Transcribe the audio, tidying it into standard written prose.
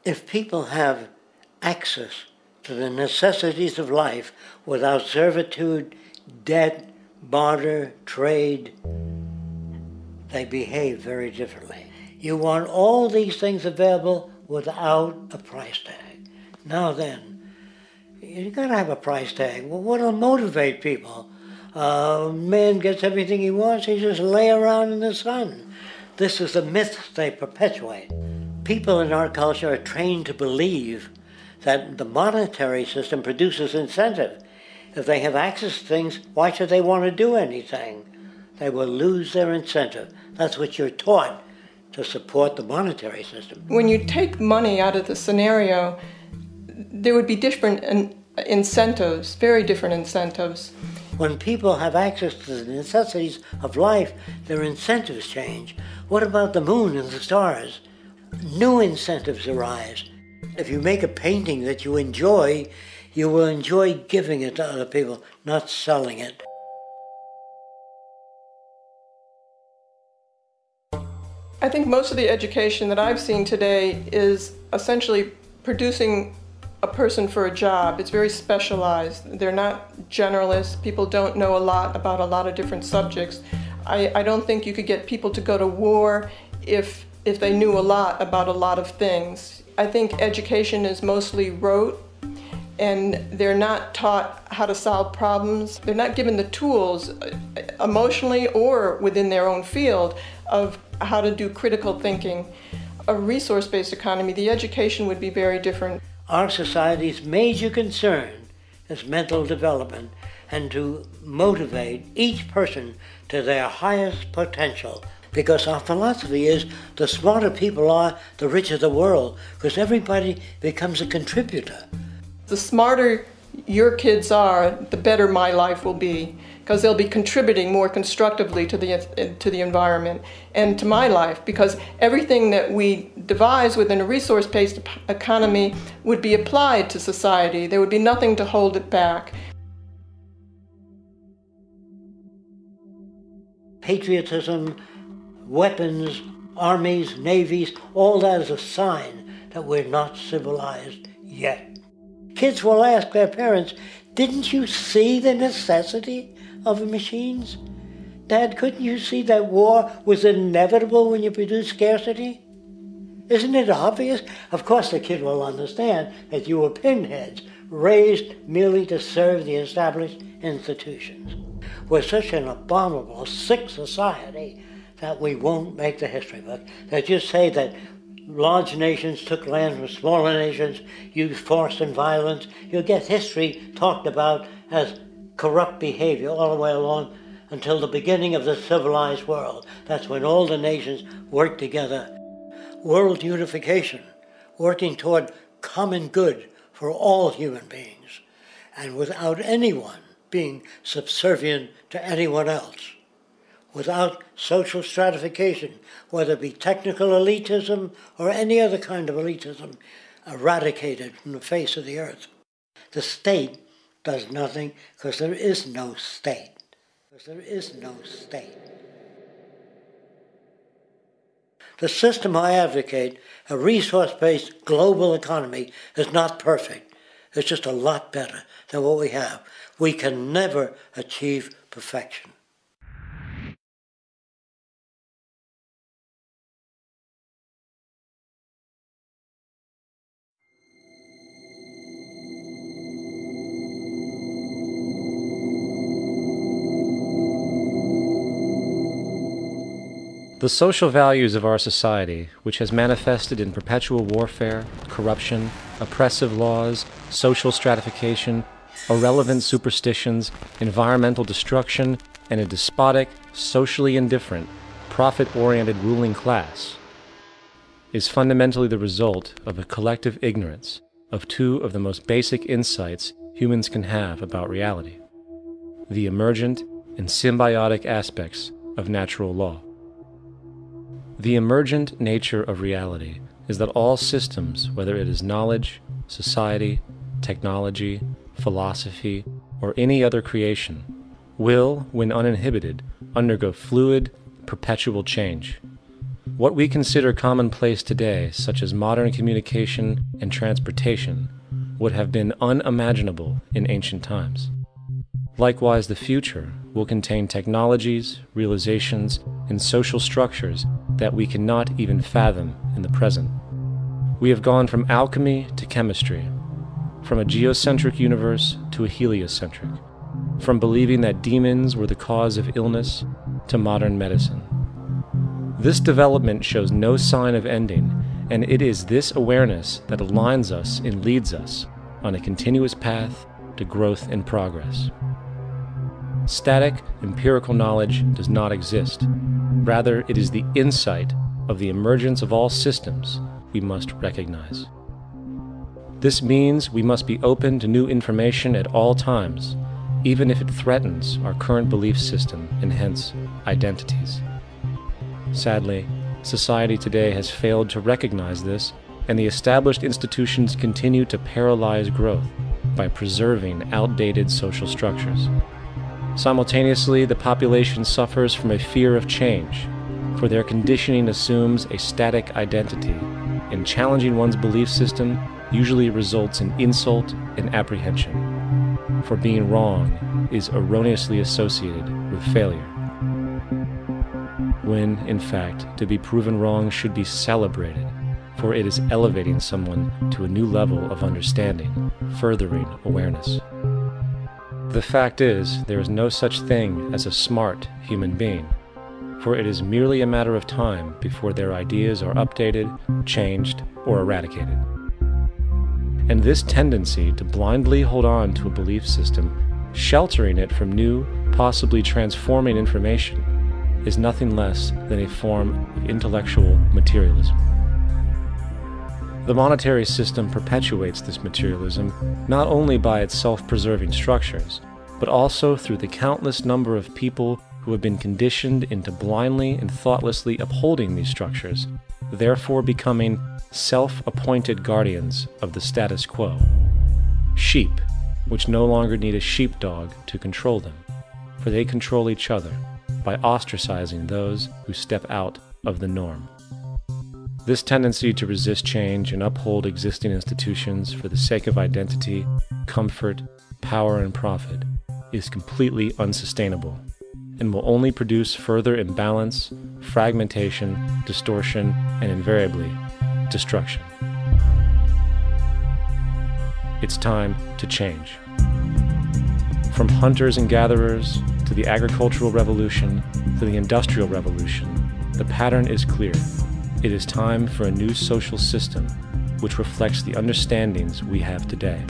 If people have access to the necessities of life without servitude, debt, barter, trade, they behave very differently. You want all these things available without a price tag. Now then, you gotta have a price tag. Well, what'll motivate people? Man gets everything he wants, he just lay around in the sun. This is the myth they perpetuate. People in our culture are trained to believe that the monetary system produces incentive. If they have access to things, why should they want to do anything? They will lose their incentive. That's what you're taught to support the monetary system. When you take money out of the scenario, there would be different incentives, very different incentives. When people have access to the necessities of life, their incentives change. What about the moon and the stars? New incentives arise. If you make a painting that you will enjoy giving it to other people, not selling it. I think most of the education that I've seen today is essentially producing a person for a job. It's very specialized. They're not generalists. People don't know a lot about a lot of different subjects. I don't think you could get people to go to war if they knew a lot about a lot of things. I think education is mostly rote, and they're not taught how to solve problems. They're not given the tools emotionally or within their own field of how to do critical thinking. A resource-based economy, the education would be very different. Our society's major concern is mental development and to motivate each person to their highest potential. Because our philosophy is the smarter people are, the richer the world, because everybody becomes a contributor. The smarter your kids are, the better my life will be, because they'll be contributing more constructively to the environment and to my life, because everything that we devise within a resource-based economy would be applied to society. There would be nothing to hold it back. Patriotism, weapons, armies, navies, all that is a sign that we're not civilized yet. Kids will ask their parents, didn't you see the necessity of machines? Dad, couldn't you see that war was inevitable when you produce scarcity? Isn't it obvious? Of course the kid will understand that you were pinheads, raised merely to serve the established institutions. We're such an abominable, sick society that we won't make the history book. They just say that large nations took land from smaller nations, used force and violence. You'll get history talked about as corrupt behavior all the way along until the beginning of the civilized world. That's when all the nations work together. World unification, working toward common good for all human beings, and without anyone being subservient to anyone else. Without social stratification, whether it be technical elitism or any other kind of elitism, eradicated from the face of the earth. The state does nothing because there is no state. Because there is no state. The system I advocate, a resource-based global economy, is not perfect. It's just a lot better than what we have. We can never achieve perfection. The social values of our society, which has manifested in perpetual warfare, corruption, oppressive laws, social stratification, irrelevant superstitions, environmental destruction, and a despotic, socially indifferent, profit-oriented ruling class, is fundamentally the result of a collective ignorance of two of the most basic insights humans can have about reality: the emergent and symbiotic aspects of natural law. The emergent nature of reality is that all systems, whether it is knowledge, society, technology, philosophy, or any other creation, will, when uninhibited, undergo fluid, perpetual change. What we consider commonplace today, such as modern communication and transportation, would have been unimaginable in ancient times. Likewise, the future will contain technologies, realizations, and social structures that we cannot even fathom in the present. We have gone from alchemy to chemistry, from a geocentric universe to a heliocentric, from believing that demons were the cause of illness to modern medicine. This development shows no sign of ending, and it is this awareness that aligns us and leads us on a continuous path to growth and progress. Static, empirical knowledge does not exist. Rather, it is the insight of the emergence of all systems we must recognize. This means we must be open to new information at all times, even if it threatens our current belief system and hence identities. Sadly, society today has failed to recognize this, and the established institutions continue to paralyze growth by preserving outdated social structures. Simultaneously, the population suffers from a fear of change, for their conditioning assumes a static identity, and challenging one's belief system usually results in insult and apprehension, for being wrong is erroneously associated with failure, when, in fact, to be proven wrong should be celebrated, for it is elevating someone to a new level of understanding, furthering awareness. The fact is, there is no such thing as a smart human being, for it is merely a matter of time before their ideas are updated, changed, or eradicated. And this tendency to blindly hold on to a belief system, sheltering it from new, possibly transforming information, is nothing less than a form of intellectual materialism. The monetary system perpetuates this materialism not only by its self-preserving structures, but also through the countless number of people who have been conditioned into blindly and thoughtlessly upholding these structures, therefore becoming self-appointed guardians of the status quo. Sheep, which no longer need a sheepdog to control them, for they control each other by ostracizing those who step out of the norm. This tendency to resist change and uphold existing institutions for the sake of identity, comfort, power, and profit is completely unsustainable and will only produce further imbalance, fragmentation, distortion, and invariably, destruction. It's time to change. From hunters and gatherers to the agricultural revolution to the industrial revolution, the pattern is clear. It is time for a new social system which reflects the understandings we have today.